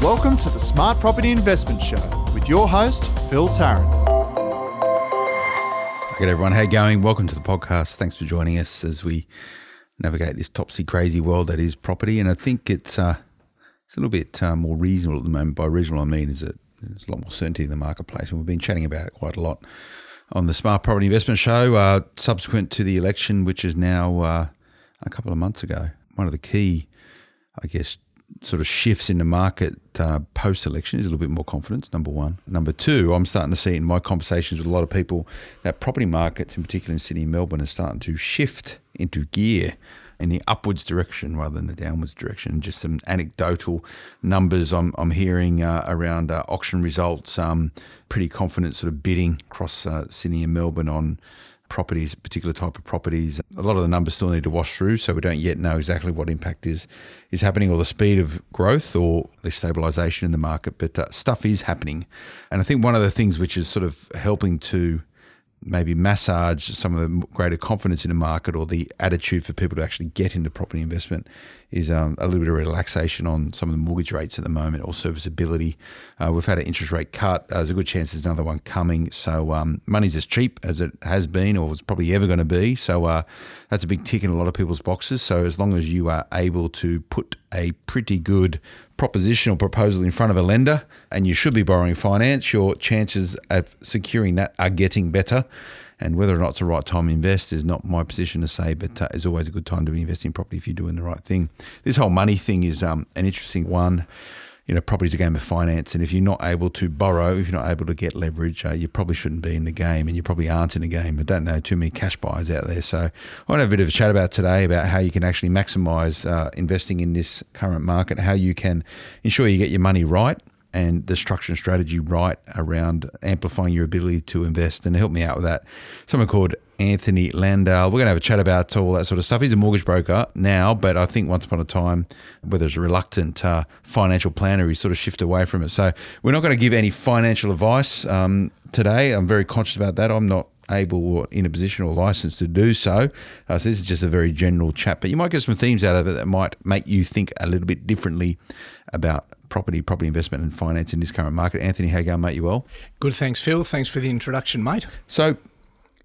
Welcome to the Smart Property Investment Show with your host, Phil Tarrant. Good everyone, how you going? Welcome to the podcast. Thanks for joining us as we navigate this topsy-crazy world that is property. And I think it's a little bit more reasonable at the moment. By reasonable I mean is that there's a lot more certainty in the marketplace, and we've been chatting about it quite a lot on the Smart Property Investment Show subsequent to the election, which is now a couple of months ago. One of the key, I guess, sort of shifts in the market post-election is a little bit more confidence, number one. Number two, I'm starting to see in my conversations with a lot of people that property markets, in particular in Sydney and Melbourne, are starting to shift into gear in the upwards direction rather than the downwards direction. Just some anecdotal numbers I'm hearing around auction results, pretty confident sort of bidding across Sydney and Melbourne on properties, particular type of properties. A lot of the numbers still need to wash through, so we don't yet know exactly what impact is happening or the speed of growth or the stabilisation in the market, but stuff is happening. And I think one of the things which is sort of helping to maybe massage some of the greater confidence in the market or the attitude for people to actually get into property investment is a little bit of relaxation on some of the mortgage rates at the moment or serviceability. We've had an interest rate cut. There's a good chance there's another one coming. So money's as cheap as it has been or is probably ever going to be. So that's a big tick in a lot of people's boxes. So as long as you are able to put a pretty good proposition or proposal in front of a lender and you should be borrowing finance, your chances of securing that are getting better. And whether or not it's the right time to invest is not my position to say, but it's always a good time to be investing in property if you're doing the right thing. This whole money thing is an interesting one. You know, property's a game of finance, and if you're not able to borrow, if you're not able to get leverage, you probably shouldn't be in the game, and you probably aren't in the game. I don't know too many cash buyers out there. So I want to have a bit of a chat about today about how you can actually maximise investing in this current market, how you can ensure you get your money right and the structure and strategy right around amplifying your ability to invest. And to help me out with that, someone called Anthony Landhal. We're going to have a chat about all that sort of stuff. He's a mortgage broker now, but I think once upon a time, whether it's a reluctant financial planner, he sort of shifted away from it. So we're not going to give any financial advice today. I'm very conscious about that. I'm not able or in a position or licensed to do so. So this is just a very general chat, but you might get some themes out of it that might make you think a little bit differently about property investment and finance in this current market. Anthony, how you going, mate? You well? Good, thanks, Phil. Thanks for the introduction, mate. So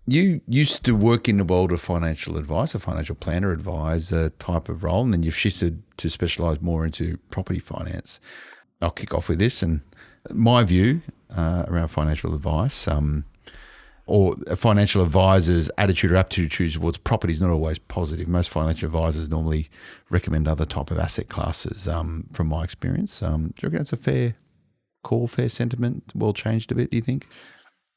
you used to work in the world of financial advice, a financial planner, advisor type of role, and then you've shifted to specialise more into property finance. I'll kick off with this, and my view around financial advice, or a financial advisor's attitude or aptitude towards property is not always positive. Most financial advisors normally recommend other type of asset classes, from my experience. Do you reckon it's a fair call, fair sentiment? The world changed a bit, do you think?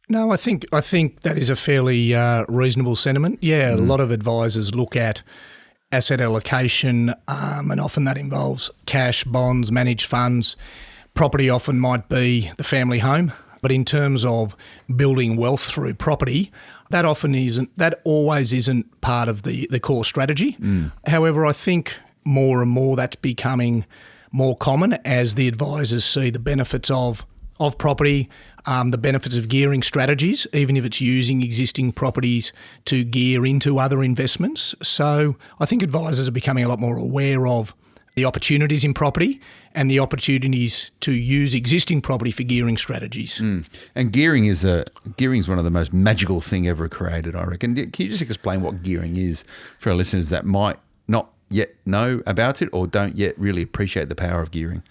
No, I think that is a fairly reasonable sentiment. Yeah, a lot of advisors look at asset allocation, and often that involves cash, bonds, managed funds. Property often might be the family home. But in terms of building wealth through property, that always isn't part of the core strategy. However, I think more and more that's becoming more common as the advisors see the benefits of property, the benefits of gearing strategies, even if it's using existing properties to gear into other investments. So I think advisors are becoming a lot more aware of the opportunities in property and the opportunities to use existing property for gearing strategies. And gearing is one of the most magical thing ever created, I reckon. Can you just explain what gearing is for our listeners that might not yet know about it or don't yet really appreciate the power of gearing?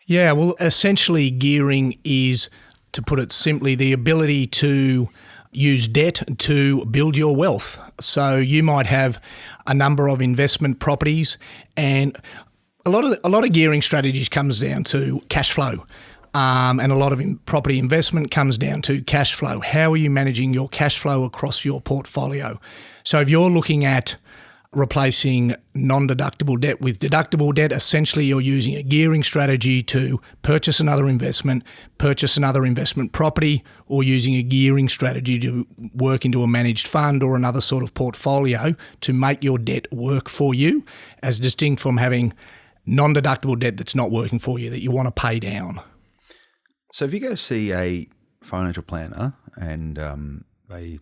Yeah, well, essentially gearing is, to put it simply, the ability to use debt to build your wealth. So you might have a number of investment properties, and a lot of gearing strategies comes down to cash flow, and a lot of property investment comes down to cash flow. How are you managing your cash flow across your portfolio? So if you're looking at replacing non-deductible debt with deductible debt, essentially you're using a gearing strategy to purchase another investment property, or using a gearing strategy to work into a managed fund or another sort of portfolio to make your debt work for you, as distinct from having non-deductible debt that's not working for you, that you want to pay down. So if you go see a financial planner and they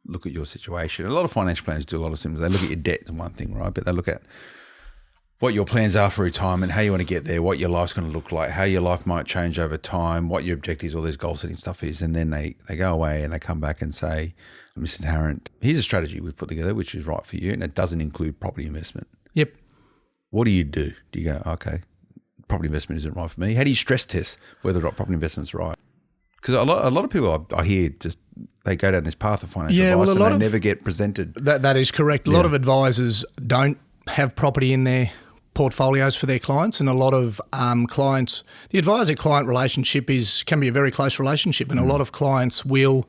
look at your situation, a lot of financial planners do a lot of things. They look at your debt is one thing, right? But they look at what your plans are for retirement, how you want to get there, what your life's going to look like, how your life might change over time, what your objectives, all this goal setting stuff is. And then they go away and they come back and say, Mr. Tarrant, here's a strategy we've put together, which is right for you. And it doesn't include property investment. Yep. What do you do? Do you go, okay, property investment isn't right for me? How do you stress test whether or not property investment's right? Because a lot of people I hear just, they go down this path of financial advice and they never get presented. That is correct. A lot of advisors don't have property in their portfolios for their clients, and a lot of clients, the advisor-client relationship can be a very close relationship, and a lot of clients will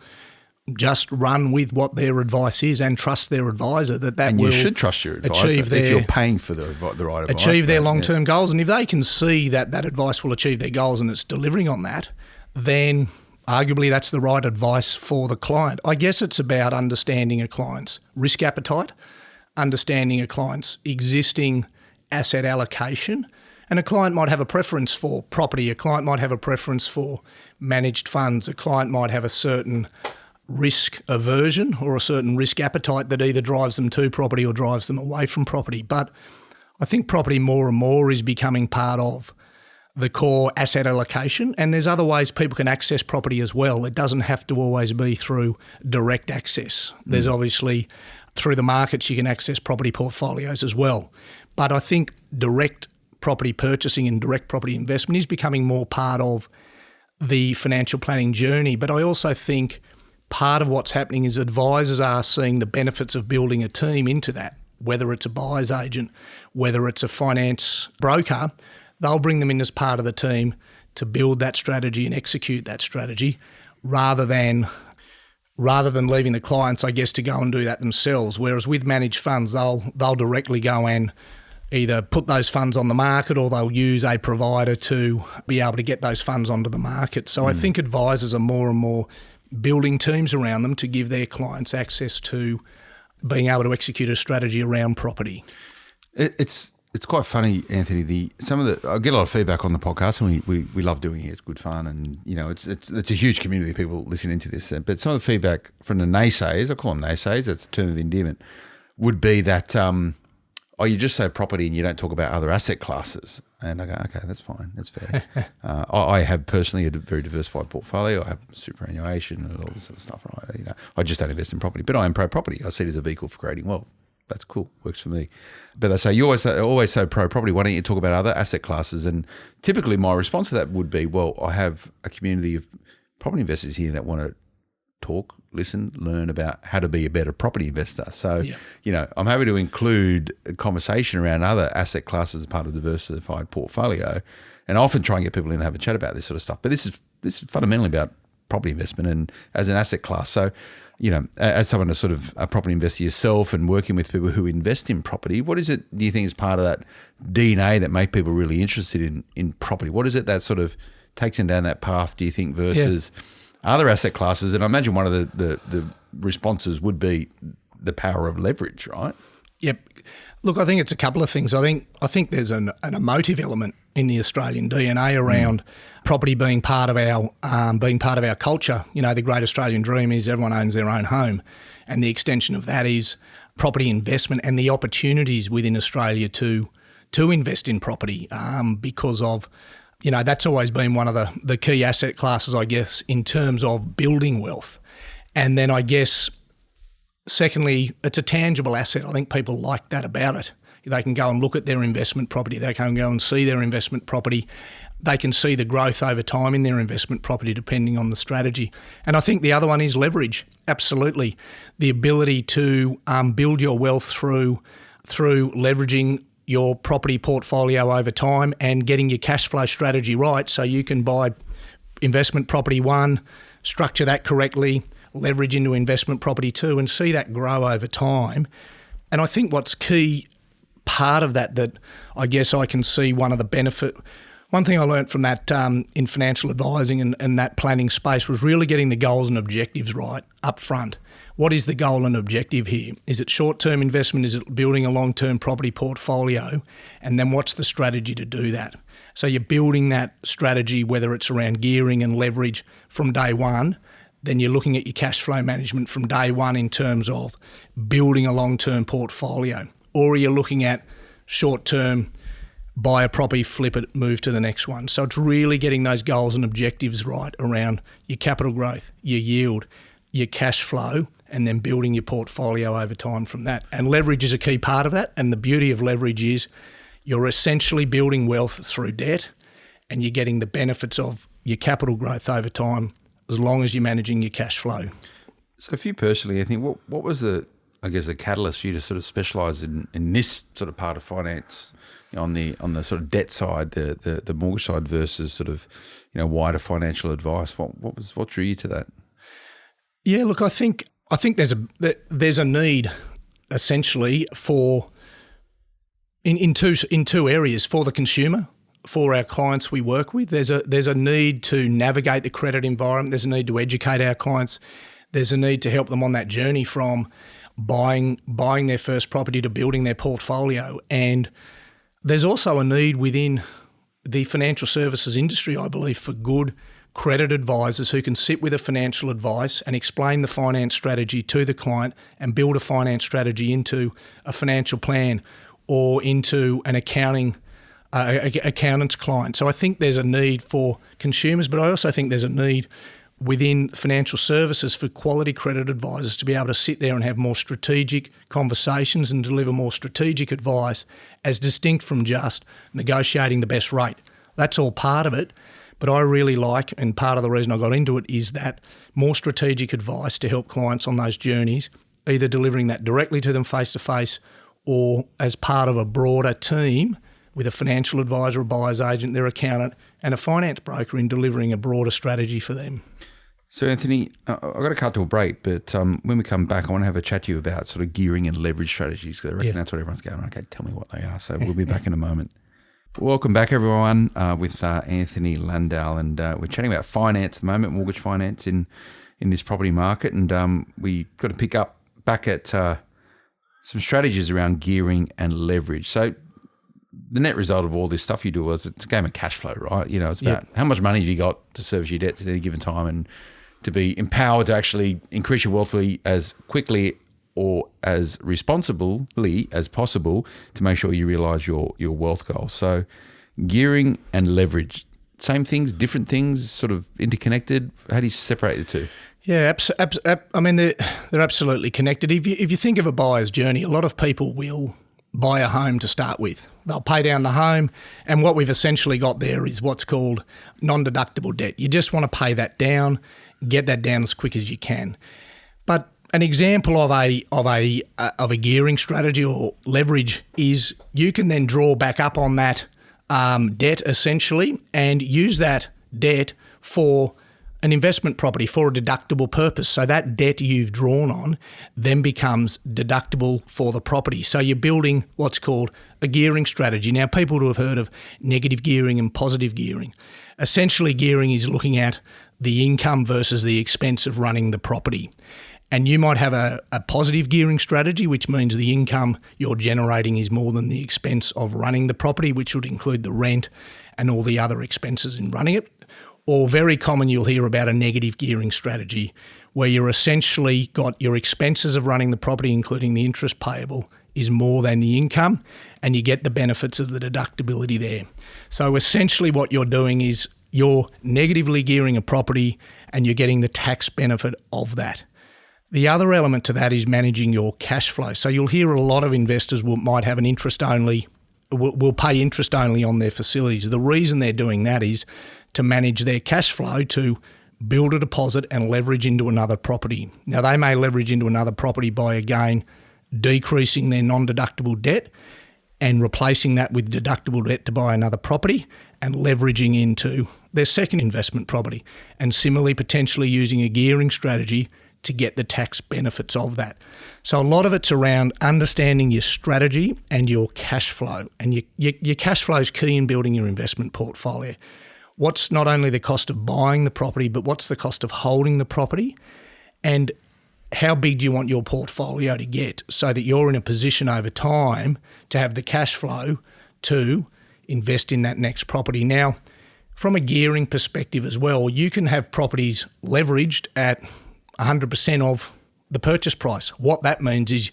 just run with what their advice is and trust their advisor that and will you should trust your advisor if you're paying for the right advice. Achieve their long-term goals, and if they can see that advice will achieve their goals and it's delivering on that, then arguably that's the right advice for the client. I guess it's about understanding a client's risk appetite, understanding a client's existing asset allocation, and a client might have a preference for property, a client might have a preference for managed funds, a client might have a certain risk aversion or a certain risk appetite that either drives them to property or drives them away from property. But I think property more and more is becoming part of the core asset allocation, and there's other ways people can access property as well. It doesn't have to always be through direct access. There's obviously through the markets you can access property portfolios as well. But I think direct property purchasing and direct property investment is becoming more part of the financial planning journey. But I also think part of what's happening is advisors are seeing the benefits of building a team into that, whether it's a buyer's agent, whether it's a finance broker. They'll bring them in as part of the team to build that strategy and execute that strategy rather than leaving the clients, I guess, to go and do that themselves. Whereas with managed funds, they'll directly go and either put those funds on the market or they'll use a provider to be able to get those funds onto the market. So I think advisors are more and more building teams around them to give their clients access to being able to execute a strategy around property. It's quite funny, Anthony. I get a lot of feedback on the podcast, and we love doing it. It's good fun, and it's a huge community of people listening to this. But some of the feedback from the naysayers, I call them naysayers, that's a term of endearment, would be that you just say property and you don't talk about other asset classes. And I go, okay, that's fine, that's fair. I have personally a very diversified portfolio. I have superannuation and all this sort of stuff. Right? I just don't invest in property, but I am pro property. I see it as a vehicle for creating wealth. That's cool, works for me. But they say, you always so pro-property, why don't you talk about other asset classes? And typically my response to that would be, well, I have a community of property investors here that want to talk, listen, learn about how to be a better property investor. So, I'm happy to include a conversation around other asset classes as part of a diversified portfolio. And I often try and get people in and have a chat about this sort of stuff. But this is fundamentally about property investment and as an asset class. So, as someone that's sort of a property investor yourself and working with people who invest in property, what is it, do you think, is part of that DNA that make people really interested in property? What is it that sort of takes them down that path, do you think, versus other asset classes? And I imagine one of the responses would be the power of leverage, right? Yep. Look, I think it's a couple of things. I think there's an emotive element in the Australian DNA around property being part of our culture. The great Australian dream is everyone owns their own home, and the extension of that is property investment and the opportunities within Australia to invest in property because of, that's always been one of the key asset classes, I guess, in terms of building wealth. And then I guess, secondly, it's a tangible asset. I think people like that about it. They can go and look at their investment property. They can go and see their investment property. They can see the growth over time in their investment property depending on the strategy. And I think the other one is leverage. Absolutely. The ability to build your wealth through leveraging your property portfolio over time and getting your cash flow strategy right so you can buy investment property 1, structure that correctly, leverage into investment property 2 and see that grow over time. And I think what's key part of that I guess I can see one thing I learned from that in financial advising and that planning space was really getting the goals and objectives right up front. What is the goal and objective here? Is it short-term investment? Is it building a long-term property portfolio? And then what's the strategy to do that? So you're building that strategy, whether it's around gearing and leverage from day one, then you're looking at your cash flow management from day one in terms of building a long-term portfolio. Or you're looking at short term, buy a property, flip it, move to the next one. So it's really getting those goals and objectives right around your capital growth, your yield, your cash flow, and then building your portfolio over time from that. And leverage is a key part of that. And the beauty of leverage is you're essentially building wealth through debt, and you're getting the benefits of your capital growth over time as long as you're managing your cash flow. So for you personally, I think what was the catalyst for you to sort of specialise in this sort of part of finance, on the sort of debt side, the mortgage side versus sort of wider financial advice? What drew you to that? Yeah, look, I think there's a need essentially for in two areas for the consumer. For our clients we work with, there's a need to navigate the credit environment. There's a need to educate our clients. There's a need to help them on that journey from buying their first property to building their portfolio. And there's also a need within the financial services industry, I believe, for good credit advisors who can sit with a financial advice and explain the finance strategy to the client and build a finance strategy into a financial plan or into an accountant's client. So I think there's a need for consumers, but I also think there's a need within financial services for quality credit advisors to be able to sit there and have more strategic conversations and deliver more strategic advice as distinct from just negotiating the best rate. That's all part of it. But I really like, and part of the reason I got into it is that more strategic advice to help clients on those journeys, either delivering that directly to them face-to-face or as part of a broader team with a financial advisor, a buyer's agent, their accountant, and a finance broker in delivering a broader strategy for them. So, Anthony, I've got to cut to a break, but when we come back, I want to have a chat to you about sort of gearing and leverage strategies, because I reckon that's what everyone's going, okay, tell me what they are. So we'll be back in a moment. Welcome back, everyone, with Anthony Landhal, and we're chatting about finance at the moment, mortgage finance in this property market, and we got to pick up back at some strategies around gearing and leverage. So the net result of all this stuff you do is it's a game of cash flow, right? It's about how much money have you got to service your debts at any given time, and to be empowered to actually increase your wealth as quickly or as responsibly as possible to make sure you realise your wealth goals. So gearing and leverage, same things, different things, sort of interconnected. How do you separate the two? Yeah, I mean, they're absolutely connected. If you think of a buyer's journey, a lot of people will buy a home to start with. They'll pay down the home, and what we've essentially got there is what's called non-deductible debt. You just want to pay that down, get that down as quick as you can. But an example of a gearing strategy or leverage is you can then draw back up on that debt essentially and use that debt for an investment property for a deductible purpose. So that debt you've drawn on then becomes deductible for the property. So you're building what's called a gearing strategy. Now, people who have heard of negative gearing and positive gearing. Essentially, gearing is looking at the income versus the expense of running the property. And you might have a positive gearing strategy, which means the income you're generating is more than the expense of running the property, which would include the rent and all the other expenses in running it. Or very common, you'll hear about a negative gearing strategy, where you're essentially got your expenses of running the property, including the interest payable, is more than the income, and you get the benefits of the deductibility there. So essentially what you're doing is you're negatively gearing a property and you're getting the tax benefit of that. The other element to that is managing your cash flow. So you'll hear a lot of investors might have an interest only, will pay interest only on their facilities. The reason they're doing that is to manage their cash flow to build a deposit and leverage into another property. Now, they may leverage into another property by, again, decreasing their non-deductible debt and replacing that with deductible debt to buy another property and leveraging into their second investment property, and similarly potentially using a gearing strategy to get the tax benefits of that. So a lot of it's around understanding your strategy and your cash flow. And your cash flow is key in building your investment portfolio. What's not only the cost of buying the property, but what's the cost of holding the property, and how big do you want your portfolio to get so that you're in a position over time to have the cash flow to invest in that next property. Now, from a gearing perspective as well, you can have properties leveraged at 100% of the purchase price. What that means is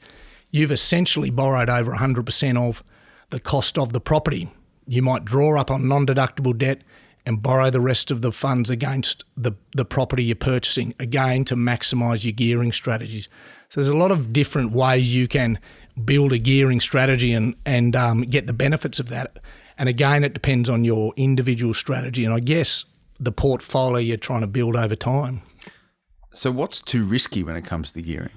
you've essentially borrowed over 100% of the cost of the property. You might draw up on non-deductible debt and borrow the rest of the funds against the property you're purchasing, again, to maximise your gearing strategies. So there's a lot of different ways you can build a gearing strategy and get the benefits of that. And again, it depends on your individual strategy and I guess the portfolio you're trying to build over time. So what's too risky when it comes to gearing?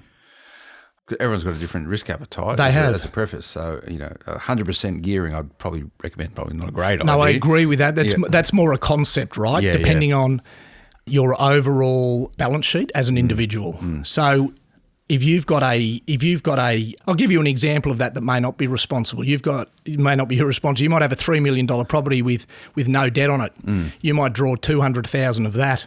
'Cause everyone's got a different risk appetite. They have. As a preface. So, 100% gearing I'd probably recommend, probably not a great idea. No, I agree with that. That's more a concept, right? Yeah, Depending on your overall balance sheet as an individual. So if you've got a, I'll give you an example of that may not be responsible. It may not be irresponsible. You might have a $3 million property with no debt on it. You might draw $200,000 of that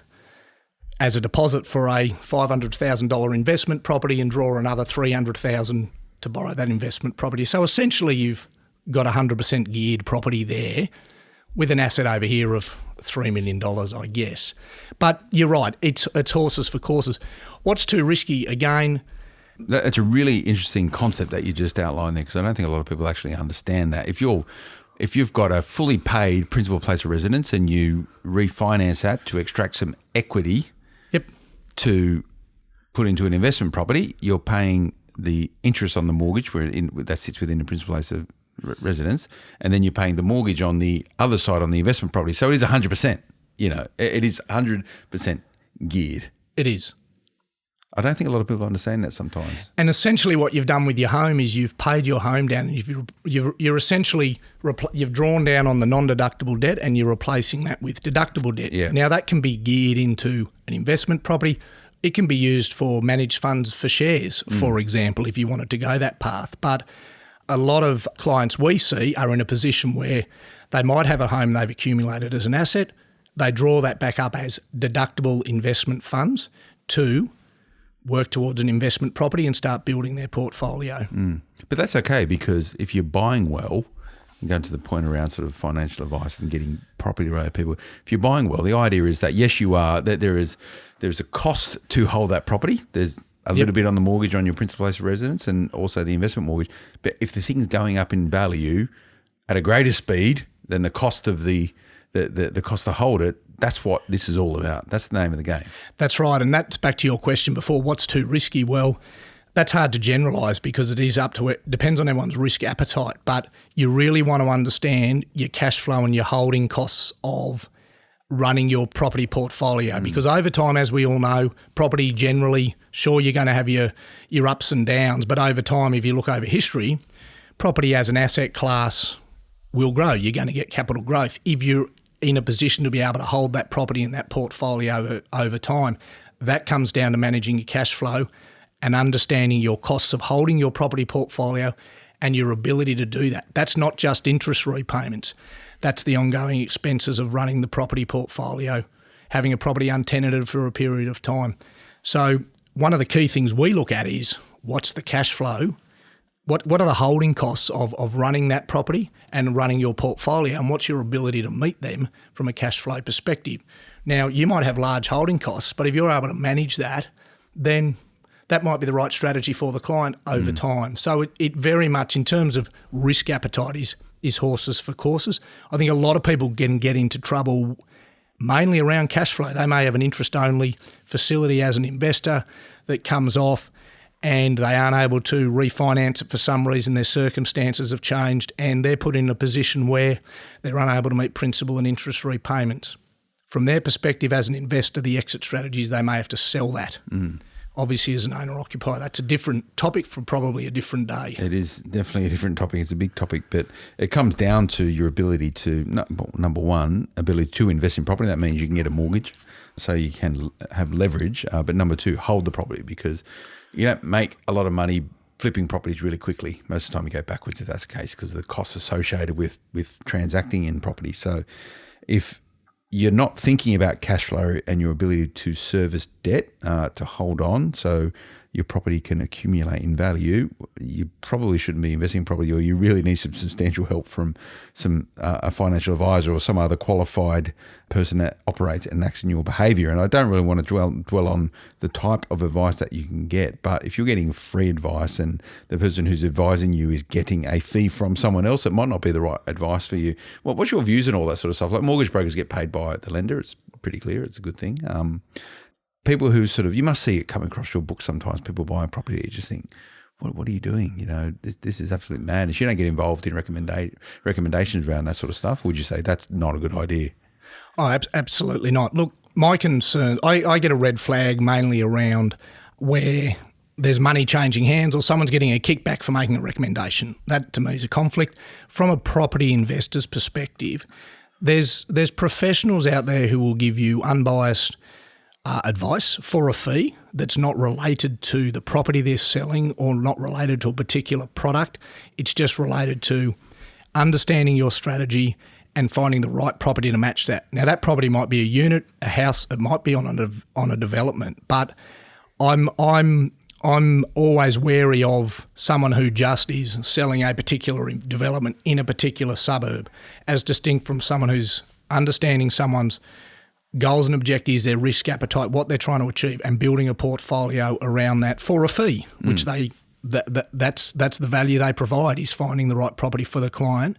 as a deposit for a $500,000 investment property and draw another $300,000 to borrow that investment property. So essentially you've got a 100% geared property there with an asset over here of $3 million, I guess. But you're right, it's horses for courses. What's too risky? Again, That's a really interesting concept that you just outlined there, because I don't think a lot of people actually understand that. If you've got a fully paid principal place of residence and you refinance that to extract some equity to put into an investment property, you're paying the interest on the mortgage that sits within the principal place of residence, and then you're paying the mortgage on the other side on the investment property. So it is 100%. It is 100% geared. it is. I don't think a lot of people understand that sometimes. And essentially what you've done with your home is you've paid your home down and you're essentially, you've drawn down on the non-deductible debt and you're replacing that with deductible debt. Yeah. Now that can be geared into an investment property. It can be used for managed funds for shares, for example, if you wanted to go that path. But a lot of clients we see are in a position where they might have a home they've accumulated as an asset. They draw that back up as deductible investment funds to work towards an investment property and start building their portfolio. But that's okay, because if you're buying well, and going to the point around sort of financial advice and getting property related people, if you're buying well, the idea is that yes, you are, that there is a cost to hold that property. There's a little bit on the mortgage on your principal place of residence and also the investment mortgage. But if the thing's going up in value at a greater speed than the cost of the cost to hold it, that's what this is all about. That's the name of the game. That's right. And that's back to your question before, what's too risky? Well, that's hard to generalise because it is depends on everyone's risk appetite. But you really want to understand your cash flow and your holding costs of running your property portfolio, because over time, as we all know, property generally, sure, you're going to have your ups and downs, but over time, if you look over history, property as an asset class will grow. You're going to get capital growth if you're in a position to be able to hold that property in that portfolio over time. That comes down to managing your cash flow and understanding your costs of holding your property portfolio and your ability to do that. That's not just interest repayments. That's the ongoing expenses of running the property portfolio, having a property untenanted for a period of time. So one of the key things we look at is what's the cash flow? What are the holding costs of running that property and running your portfolio, and what's your ability to meet them from a cash flow perspective? Now, you might have large holding costs, but if you're able to manage that, then that might be the right strategy for the client over time. So it very much, in terms of risk appetite, is horses for courses. I think a lot of people can get into trouble mainly around cash flow. They may have an interest-only facility as an investor that comes off and they aren't able to refinance it for some reason. Their circumstances have changed and they're put in a position where they're unable to meet principal and interest repayments. From their perspective as an investor, the exit strategies, they may have to sell that. Obviously, as an owner-occupier, that's a different topic for probably a different day. It is definitely a different topic. It's a big topic, but it comes down to your ability to, number one, ability to invest in property. That means you can get a mortgage, so you can have leverage. But number two, hold the property, because you don't make a lot of money flipping properties really quickly. Most of the time you go backwards if that's the case, because of the costs associated with transacting in property. So if you're not thinking about cash flow and your ability to service debt, to hold on. So your property can accumulate in value, you probably shouldn't be investing in property, or you really need some substantial help from a financial advisor or some other qualified person that operates and acts in your behaviour. And I don't really want to dwell on the type of advice that you can get, but if you're getting free advice and the person who's advising you is getting a fee from someone else, it might not be the right advice for you. What's your views on all that sort of stuff? Like, mortgage brokers get paid by the lender. It's pretty clear. It's a good thing. People who you must see it come across your book sometimes, people buying property, you just think, what are you doing? This is absolute madness. You don't get involved in recommendations around that sort of stuff. Would you say that's not a good idea? Oh, absolutely not. Look, my concern, I get a red flag mainly around where there's money changing hands or someone's getting a kickback for making a recommendation. That to me is a conflict. From a property investor's perspective, there's professionals out there who will give you unbiased advice for a fee that's not related to the property they're selling or not related to a particular product. It's just related to understanding your strategy and finding the right property to match that. Now, that property might be a unit, a house, it might be on a development, but I'm always wary of someone who just is selling a particular development in a particular suburb, as distinct from someone who's understanding someone's goals and objectives, their risk appetite, what they're trying to achieve, and building a portfolio around that for a fee, which that's the value they provide, is finding the right property for the client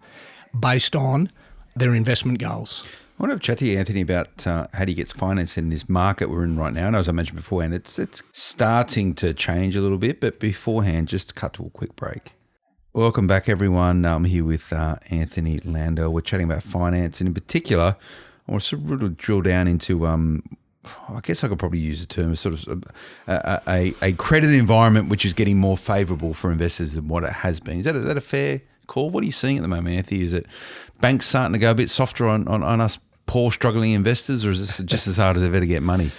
based on their investment goals. I want to chat to you, Anthony, about how he gets financed in this market we're in right now. And as I mentioned beforehand, it's starting to change a little bit, but beforehand, just cut to a quick break. Welcome back, everyone. I'm here with Anthony Landhal. We're chatting about finance, and in particular, I want to sort of drill down into, I guess I could probably use the term as sort of a credit environment which is getting more favourable for investors than what it has been. Is that a fair call? What are you seeing at the moment, Anthony? Is it banks starting to go a bit softer on us poor struggling investors, or is this just as hard as ever to get money?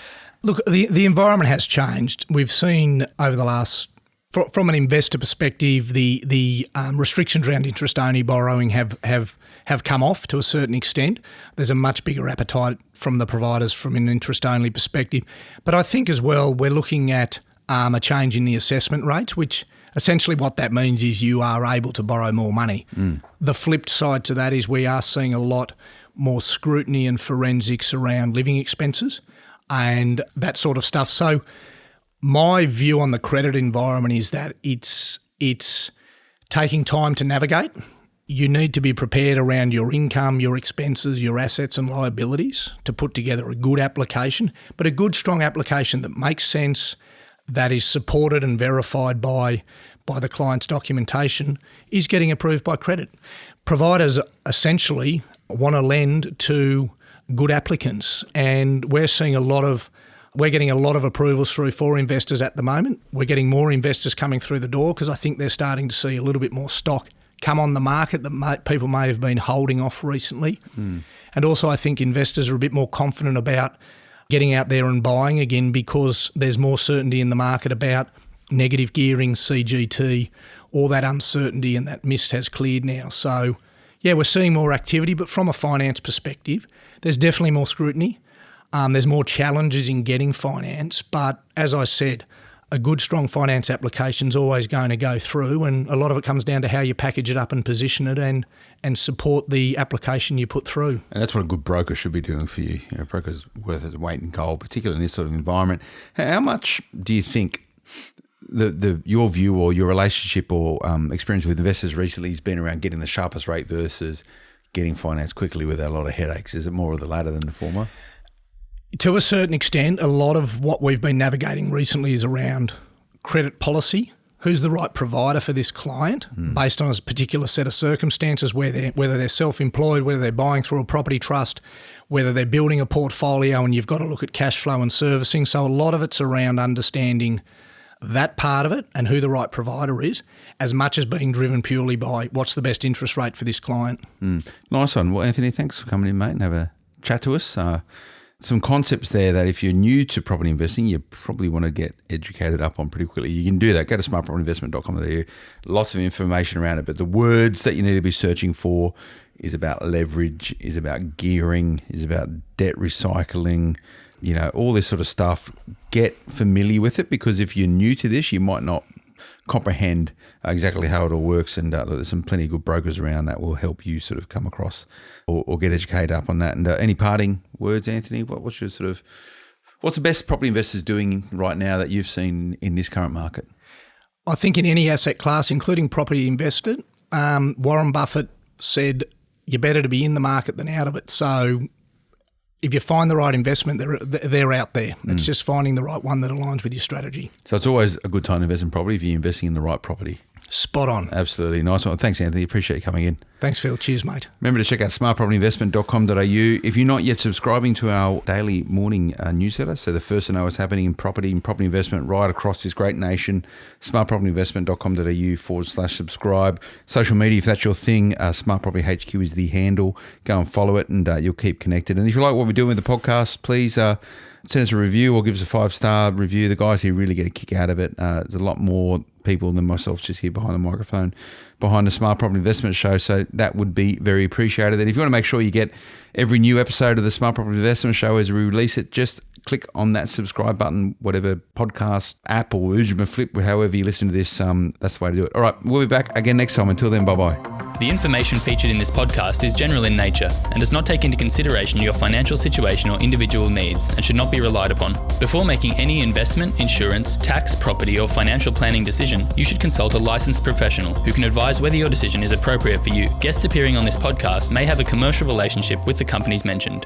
Look, the environment has changed. We've seen over the last, from an investor perspective, the restrictions around interest-only borrowing have come off to a certain extent. There's a much bigger appetite from the providers from an interest-only perspective. But I think as well we're looking at a change in the assessment rates, which essentially what that means is you are able to borrow more money. The flip side to that is we are seeing a lot more scrutiny and forensics around living expenses and that sort of stuff. So my view on the credit environment is that it's taking time to navigate. You need to be prepared around your income, your expenses, your assets and liabilities to put together a good application, but a good, strong application that makes sense, that is supported and verified by the client's documentation, is getting approved by credit. Providers essentially want to lend to good applicants, and we're getting a lot of approvals through for investors at the moment. We're getting more investors coming through the door because I think they're starting to see a little bit more stock come on the market that people may have been holding off recently. And also I think investors are a bit more confident about getting out there and buying again because there's more certainty in the market about negative gearing, CGT, all that uncertainty, and that mist has cleared now. So yeah, we're seeing more activity, but from a finance perspective, there's definitely more scrutiny. There's more challenges in getting finance, but as I said, a good, strong finance application is always going to go through, and a lot of it comes down to how you package it up and position it and support the application you put through. And that's what a good broker should be doing for you. A broker's worth its weight in gold, particularly in this sort of environment. How much do you think your view or your relationship or experience with investors recently has been around getting the sharpest rate versus getting finance quickly without a lot of headaches? Is it more of the latter than the former? To a certain extent, a lot of what we've been navigating recently is around credit policy. Who's the right provider for this client based on a particular set of circumstances, whether they're self-employed, whether they're buying through a property trust, whether they're building a portfolio, and you've got to look at cash flow and servicing. So a lot of it's around understanding that part of it and who the right provider is, as much as being driven purely by what's the best interest rate for this client. Nice one. Well, Anthony, thanks for coming in, mate, and have a chat to us. Some concepts there that if you're new to property investing, you probably want to get educated up on pretty quickly. You can do that. Go to smartpropertyinvestment.com. Lots of information around it, but the words that you need to be searching for is about leverage, is about gearing, is about debt recycling, all this sort of stuff. Get familiar with it, because if you're new to this, you might not comprehend exactly how it all works, and there's some plenty of good brokers around that will help you sort of come across or get educated up on that. And any parting words, Anthony? What's the best property investors doing right now that you've seen in this current market? I think in any asset class, including property invested, Warren Buffett said you're better to be in the market than out of it. So if you find the right investment, they're out there. It's just finding the right one that aligns with your strategy. So it's always a good time to invest in property if you're investing in the right property. Spot on. Absolutely. Nice one. Thanks, Anthony. Appreciate you coming in. Thanks, Phil. Cheers, mate. Remember to check out smartpropertyinvestment.com.au. If you're not yet subscribing to our daily morning newsletter, so the first to know what's happening in property and property investment right across this great nation, smartpropertyinvestment.com.au/subscribe. Social media, if that's your thing, Smart Property HQ is the handle. Go and follow it, and you'll keep connected. And if you like what we're doing with the podcast, please send us a review or give us a 5-star review. The guys here really get a kick out of it. There's a lot more people than myself just here behind the microphone, behind the Smart Property Investment Show, so that would be very appreciated. And if you want to make sure you get every new episode of the Smart Property Investment Show as we release it, just click on that subscribe button, whatever podcast app or Ujima Flip, however you listen to this, that's the way to do it. All right, we'll be back again next time. Until then, bye-bye. The information featured in this podcast is general in nature and does not take into consideration your financial situation or individual needs and should not be relied upon. Before making any investment, insurance, tax, property or financial planning decision, you should consult a licensed professional who can advise whether your decision is appropriate for you. Guests appearing on this podcast may have a commercial relationship with the companies mentioned.